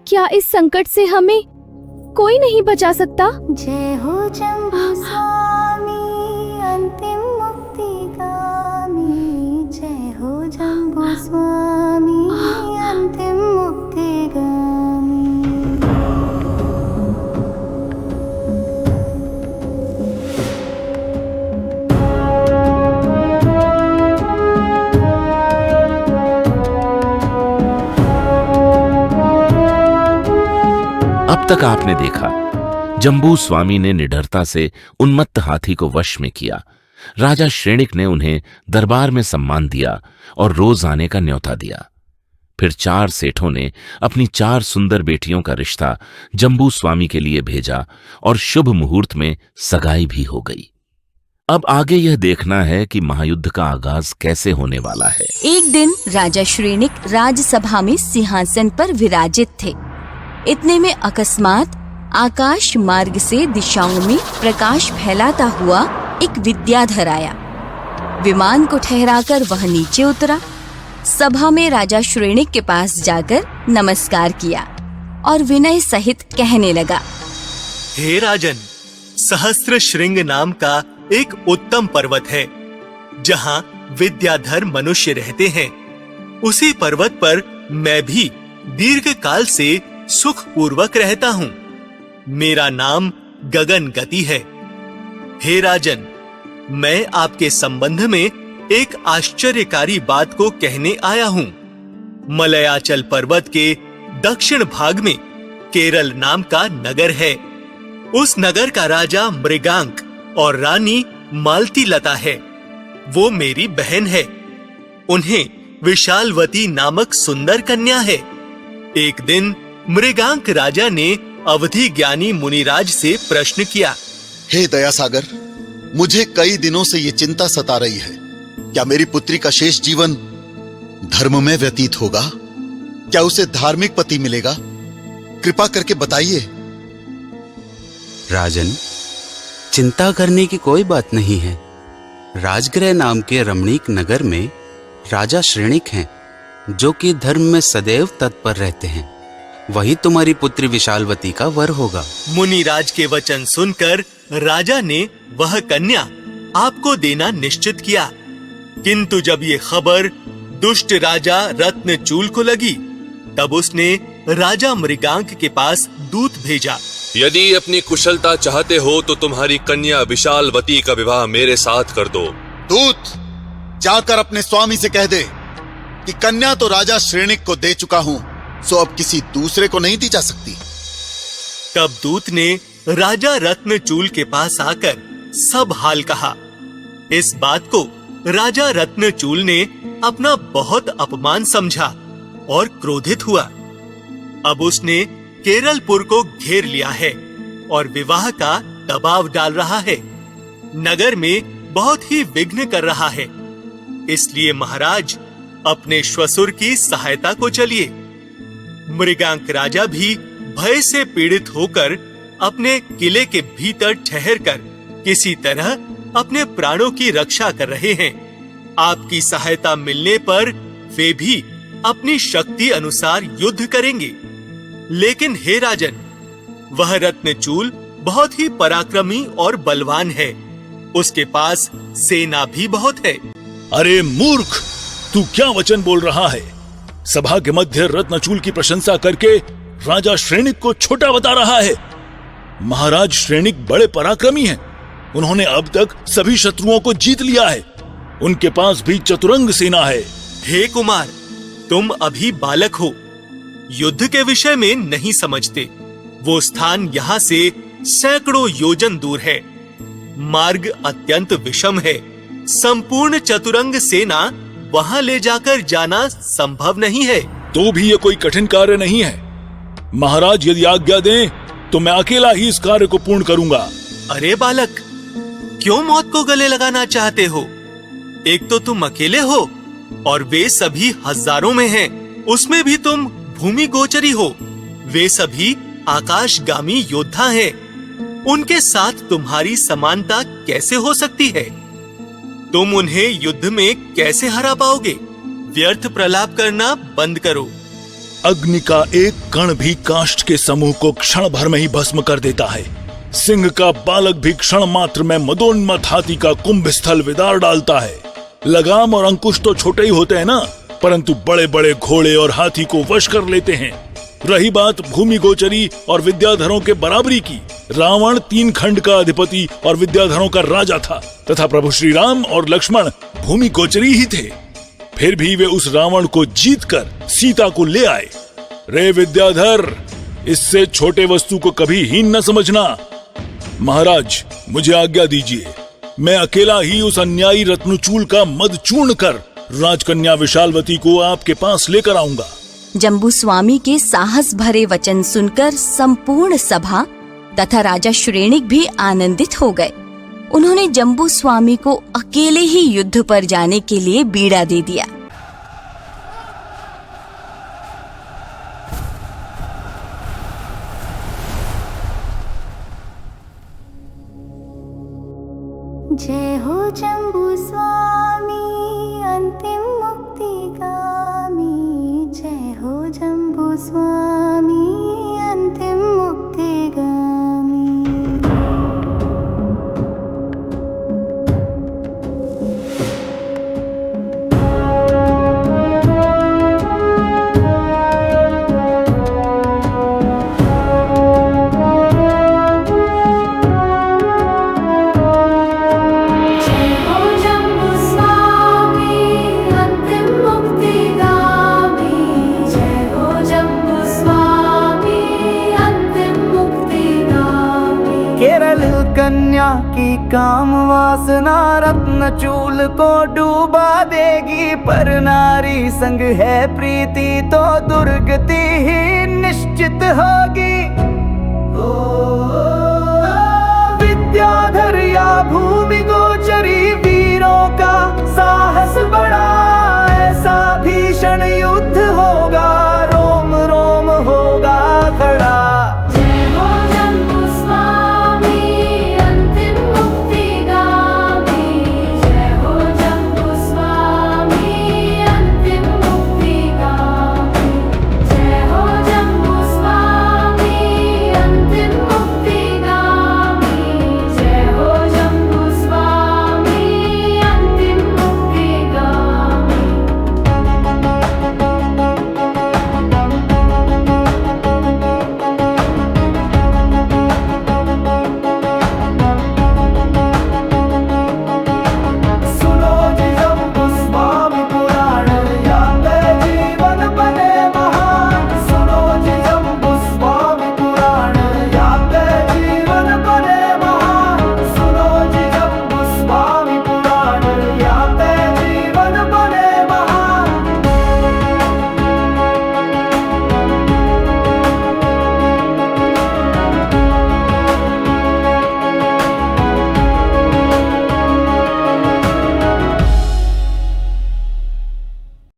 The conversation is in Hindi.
क्या इस संकट से हमें कोई नहीं बचा सकता? जय हो जम्बू स्वामी अंतिम मुक्तिगामी, जय हो जम्बू स्वामी अंतिम मुक्तिगामी। अब तक आपने देखा, जम्बू स्वामी ने निडरता से उन्मत्त हाथी को वश में किया। राजा श्रेणिक ने उन्हें दरबार में सम्मान दिया और रोज आने का न्योता दिया। फिर 4 सेठों ने अपनी 4 सुंदर बेटियों का रिश्ता जम्बू स्वामी के लिए भेजा और शुभ मुहूर्त में सगाई भी हो गई। अब आगे यह देखना है कि महायुद्ध का आगाज कैसे होने वाला है। एक दिन राजा श्रेणिक राजसभा में सिंहासन पर विराजित थे। इतने में अकस्मात आकाश मार्ग से दिशाओं में प्रकाश फैलाता हुआ एक विद्याधर आया। विमान को ठहराकर वह नीचे उतरा। सभा में राजा श्रेणिक के पास जाकर नमस्कार किया और विनय सहित कहने लगा, हे राजन, सहस्त्र श्रृंग नाम का एक उत्तम पर्वत है जहाँ विद्याधर मनुष्य रहते हैं। उसी पर्वत पर मैं भी दीर्घ काल से सुख पूर्वक रहता हूँ। मेरा नाम गगन गति है। हे राजन, मैं आपके संबंध में एक आश्चर्यकारी बात को कहने आया हूँ। मलयाचल पर्वत के दक्षिण भाग में केरल नाम का नगर है। उस नगर का राजा मृगांक और रानी मालती लता है। वो मेरी बहन है। उन्हें विशालवती नामक सुंदर कन्या है। एक दिन मृगांक राजा ने अवधि ज्ञानी मुनिराज से प्रश्न किया, हे दयासागर, मुझे कई दिनों से ये चिंता सता रही है। क्या मेरी पुत्री का शेष जीवन धर्म में व्यतीत होगा? क्या उसे धार्मिक पति मिलेगा? कृपा करके बताइए। राजन, चिंता करने की कोई बात नहीं है। राजगृह नाम के रमणीक नगर में राजा श्रेणिक हैं, जो कि धर्म में सदैव तत्पर रहते हैं। वही तुम्हारी पुत्री विशालवती का वर होगा। मुनिराज के वचन सुनकर राजा ने वह कन्या आपको देना निश्चित किया। किंतु जब ये खबर दुष्ट राजा रत्नचूल को लगी, तब उसने राजा मृगांक के पास दूत भेजा। यदि अपनी कुशलता चाहते हो तो तुम्हारी कन्या विशालवती का विवाह मेरे साथ कर दो। दूत, जाकर अपने स्वामी से कह दे कि कन्या तो राजा श्रेणिक को दे चुका हूं, सो अब किसी दूसरे को नहीं दी जा सकती। तब दूत ने राजा रत्नचूल के पास आकर सब हाल कहा। इस बात को राजा रत्नचूल ने अपना बहुत अपमान समझा और क्रोधित हुआ। अब उसने केरलपुर को घेर लिया है और विवाह का दबाव डाल रहा है। नगर में बहुत ही विघ्न कर रहा है। इसलिए महाराज, अपने श्वशुर की सहायता को चलिए। मृगांक राजा भी भय से पीड़ित होकर अपने किले के भीतर ठहरकर किसी तरह अपने प्राणों की रक्षा कर रहे हैं। आपकी सहायता मिलने पर वे भी अपनी शक्ति अनुसार युद्ध करेंगे। लेकिन हे राजन, वह रत्नचूल बहुत ही पराक्रमी और बलवान है। उसके पास सेना भी बहुत है। अरे मूर्ख, तू क्या वचन बोल रहा है? सभा के मध्य रत्नचूल की प्रशंसा करके राजा श्रेणिक को छोटा बता रहा है। महाराज श्रेणिक बड़े पराक्रमी हैं। उन्होंने अब तक सभी शत्रुओं को जीत लिया है। उनके पास भी चतुरंग सेना है। हे कुमार, तुम अभी बालक हो, युद्ध के विषय में नहीं समझते। वो स्थान यहाँ से सैकड़ों योजन दूर है। मार्ग अत्यंत विषम है। संपूर्ण चतुरंग सेना वहां ले जाकर जाना संभव नहीं है। तो भी ये कोई कठिन कार्य नहीं है। महाराज यदि आज्ञा दें तो मैं अकेला ही इस कार्य को पूर्ण करूंगा। अरे बालक, क्यों मौत को गले लगाना चाहते हो? एक तो तुम अकेले हो और वे सभी हजारों में हैं। उसमें भी तुम भूमि गोचरी हो। वे सभी आकाशगामी योद्धा हैं। उनके साथ तुम्हारी समानता कैसे हो सकती है? तुम उन्हें युद्ध में कैसे हरा पाओगे? व्यर्थ प्रलाप करना बंद करो। अग्नि का एक कण भी काष्ठ के समूह को क्षण भर में ही भस्म कर देता है। सिंह का बालक भी क्षण मात्र में मदोन्मत्त हाथी का कुंभ स्थल विदार डालता है। लगाम और अंकुश तो छोटे ही होते हैं ना, परंतु बड़े बड़े घोड़े और हाथी को वश कर लेते हैं। रही बात भूमि गोचरी और विद्याधरों के बराबरी की, रावण 3 खंड का अधिपति और विद्याधरों का राजा था तथा प्रभु श्री राम और लक्ष्मण भूमि गोचरी ही थे। फिर भी वे उस रावण को जीतकर सीता को ले आए। रे विद्याधर, इससे छोटे वस्तु को कभी हीन न समझना। महाराज, मुझे आज्ञा दीजिए, मैं अकेला ही उस अन्यायी रत्नचूल का मद चूर्ण कर राजकन्या विशालवती को आपके पास लेकर आऊंगा। जम्बू स्वामी के साहस भरे वचन सुनकर संपूर्ण सभा तथा राजा श्रेणिक भी आनंदित हो गए। उन्होंने जम्बू स्वामी को अकेले ही युद्ध पर जाने के लिए बीड़ा दे दिया। जय हो जम्बू स्वामी अंतिम मुक्तिगामी, जय हो जम्बू स्वामी अंतिम मुक्तिगामी। कन्या की काम वासना रत्नचूल को डूबा देगी, पर नारी संग है प्रीति तो दुर्गति ही निश्चित होगी।